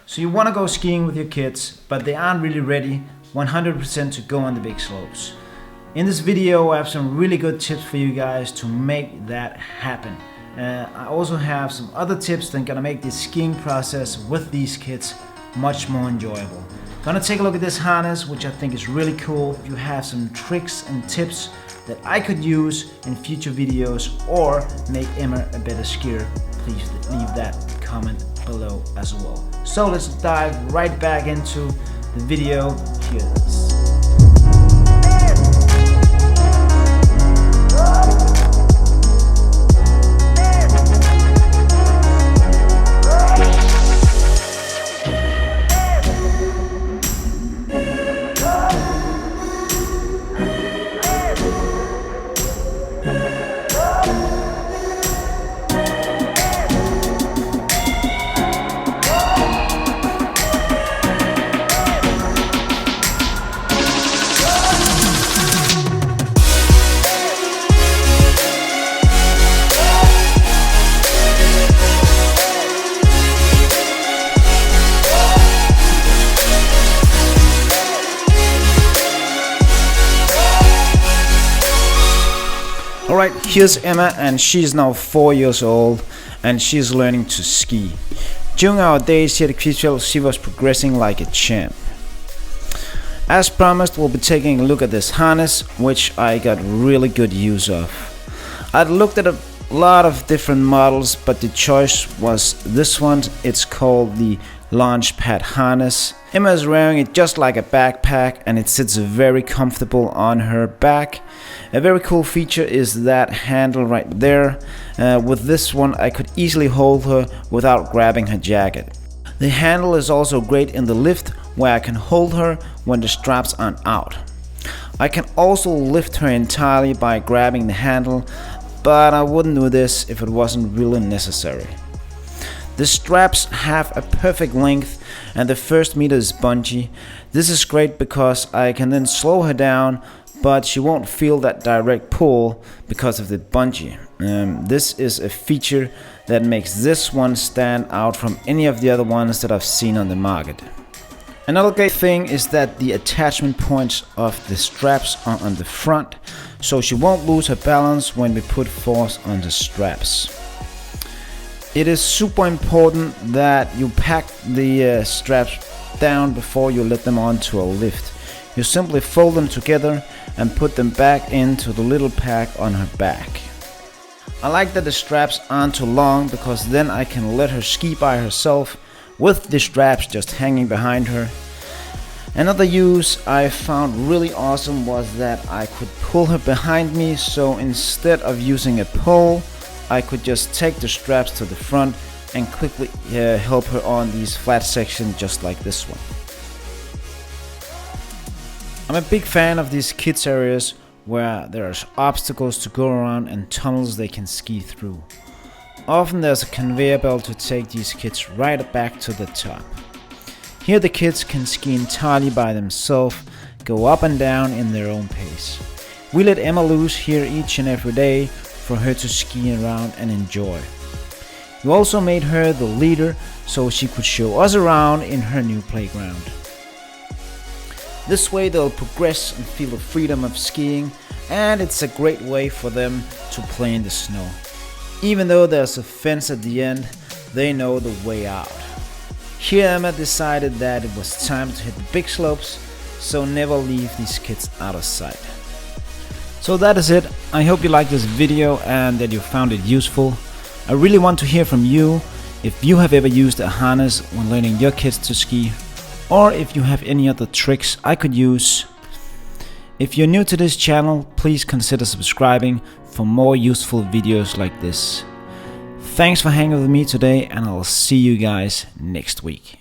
So you want to go skiing with your kids, but they aren't really ready 100% to go on the big slopes. In this video I have some really good tips for you guys to make that happen. I also have some other tips that are gonna make the skiing process with these kids much more enjoyable. Gonna take a look at this harness, which I think is really cool. If you have some tricks and tips that I could use in future videos or make Emma a better skier, please leave that comment below as well. So let's dive right back into the video. Here it is. Alright, here's Emma, and she's now 4 years old and she's learning to ski. During our days here at Kvitfjell, she was progressing like a champ. As promised, we'll be taking a look at this harness, which I got really good use of. I'd looked at a lot of different models, but the choice was this one. It's called the Launc pad harness. Emma is wearing it just like a backpack and it sits very comfortable on her back. A very cool feature is that handle right there. With this one I could easily hold her without grabbing her jacket. The handle is also great in the lift, where I can hold her when the straps aren't out. I can also lift her entirely by grabbing the handle, but I wouldn't do this if it wasn't really necessary. The straps have a perfect length and the first meter is bungee. This is great because I can then slow her down, but she won't feel that direct pull because of the bungee. This is a feature that makes this one stand out from any of the other ones that I've seen on the market. Another great thing is that the attachment points of the straps are on the front, so she won't lose her balance when we put force on the straps. It is super important that you pack the straps down before you let them onto a lift. You simply fold them together and put them back into the little pack on her back. I like that the straps aren't too long, because then I can let her ski by herself with the straps just hanging behind her. Another use I found really awesome was that I could pull her behind me, so instead of using a pole, I could just take the straps to the front and quickly help her on these flat sections just like this one. I'm a big fan of these kids areas where there's obstacles to go around and tunnels they can ski through. Often there's a conveyor belt to take these kids right back to the top. Here the kids can ski entirely by themselves, go up and down in their own pace. We let Emma loose here each and every day for her to ski around and enjoy. We also made her the leader so she could show us around in her new playground. This way they'll progress and feel the freedom of skiing, and it's a great way for them to play in the snow. Even though there's a fence at the end, they know the way out. Here Emma decided that it was time to hit the big slopes, so never leave these kids out of sight. So that is it. I hope you liked this video and that you found it useful. I really want to hear from you if you have ever used a harness when learning your kids to ski, or if you have any other tricks I could use. If you're new to this channel, please consider subscribing for more useful videos like this. Thanks for hanging with me today, and I'll see you guys next week.